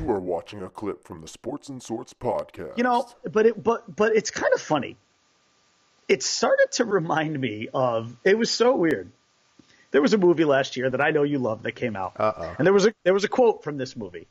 You are watching a clip from the Sports and Sorts podcast. You know, but it's kind of funny. It started to remind me of, it was so weird. There was a movie last year that I know you love that came out. And there was a quote from this movie.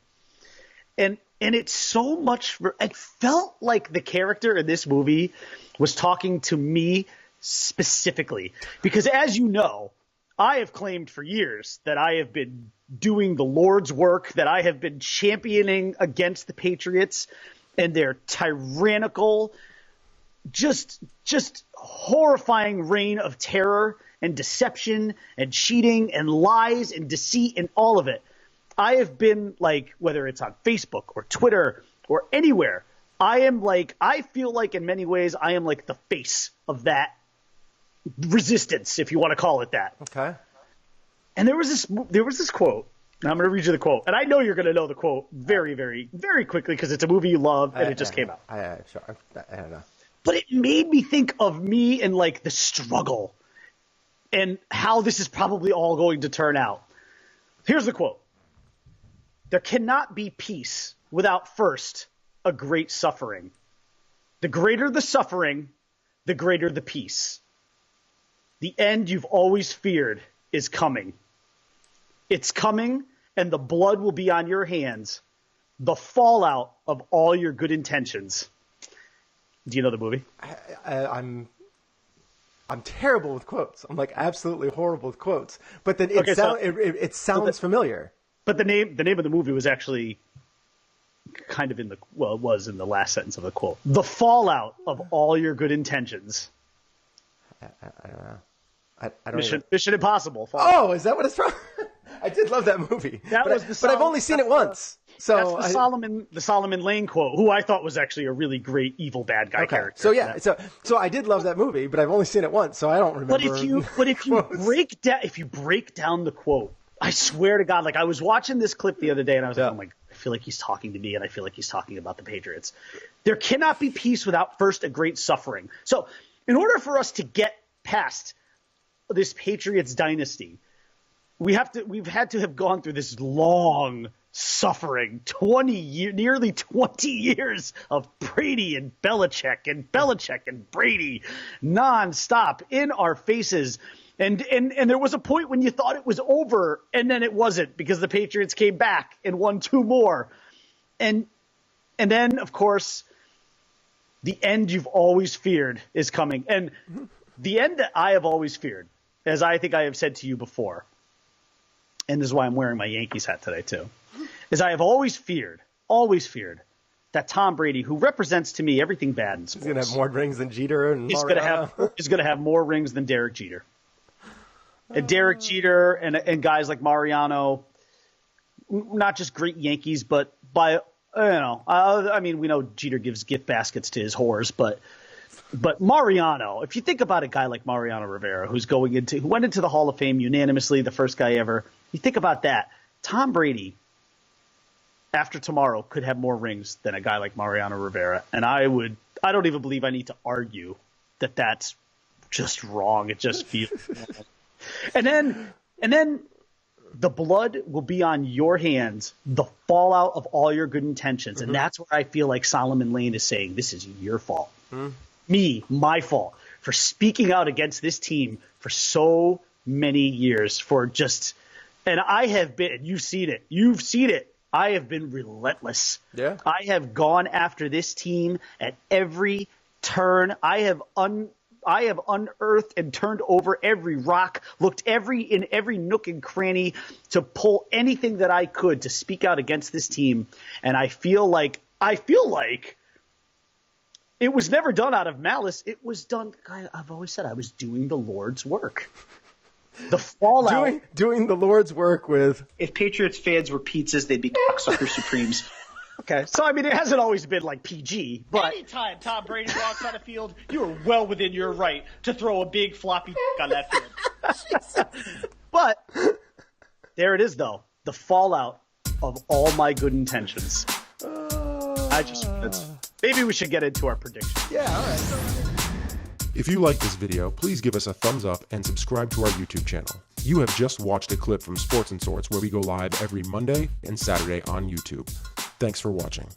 And it's so much, it felt like the character in this movie was talking to me specifically. Because as you know, I have claimed for years that I have been doing the Lord's work, that I have been championing against the Patriots and their tyrannical, just horrifying reign of terror and deception and cheating and lies and deceit and all of it. I have been like, whether it's on Facebook or Twitter or anywhere, I feel like in many ways I am like the face of that resistance, if you want to call it that. Okay. And there was this quote, and I'm going to read you the quote. And I know you're going to know the quote very, very, very quickly because it's a movie you love and it just came out. I don't know. But it made me think of me and like the struggle and how this is probably all going to turn out. Here's the quote. There cannot be peace without first a great suffering. The greater the suffering, the greater the peace. The end you've always feared is coming. It's coming, and the blood will be on your hands. The fallout of all your good intentions. Do you know the movie? I'm terrible with quotes. I'm like absolutely horrible with quotes. But then it sounds familiar. But the name of the movie was actually kind of it was in the last sentence of the quote. The fallout of all your good intentions. I don't know. I don't Mission Impossible. Oh, is that what it's from? I did love that movie. But I've only seen it once. So that's the Solomon Lane quote, who I thought was actually a really great evil bad guy character. So yeah, so I did love that movie, but I've only seen it once, so I don't remember. But if you break down the quote, I swear to God, like I was watching this clip the other day and I was like, oh my God, I feel like he's talking to me and I feel like he's talking about the Patriots. There cannot be peace without first a great suffering. So in order for us to get past this Patriots dynasty, we've had to have gone through this long suffering, nearly 20 years of Brady and Belichick and Brady nonstop in our faces. And there was a point when you thought it was over, and then it wasn't because the Patriots came back and won 2 more. And then, of course, the end you've always feared is coming. And the end that I have always feared, as I think I have said to you before, and this is why I'm wearing my Yankees hat today too, is I have always feared that Tom Brady, who represents to me everything bad in sports, he's going to have more rings than Jeter and Mariano. He's going to have more rings than Derek Jeter. And Derek Jeter and guys like Mariano, not just great Yankees, but I mean, we know Jeter gives gift baskets to his whores, but Mariano, if you think about a guy like Mariano Rivera, who went into the Hall of Fame unanimously, the first guy ever, you think about that. Tom Brady, after tomorrow, could have more rings than a guy like Mariano Rivera. And I don't even believe I need to argue that that's just wrong. It just feels wrong. And then the blood will be on your hands, the fallout of all your good intentions. And that's where I feel like Solomon Lane is saying, this is your fault. My fault for speaking out against this team for so many years, and I have been, you've seen it. I have been relentless. Yeah. I have gone after this team at every turn. I have unearthed and turned over every rock, looked in every nook and cranny to pull anything that I could to speak out against this team. And I feel like it was never done out of malice. It was done. I've always said I was doing the Lord's work. The fallout. Doing the Lord's work with. If Patriots fans were pizzas, they'd be cocksucker supremes. Okay, so I mean, it hasn't always been like PG, but anytime Tom Brady walks on a field, you are well within your right to throw a big floppy on that field. But there it is, though, the fallout of all my good intentions. Maybe we should get into our predictions. Yeah, all right. If you like this video, please give us a thumbs up and subscribe to our YouTube channel. You have just watched a clip from Sports and Sorts, where we go live every Monday and Saturday on YouTube. Thanks for watching.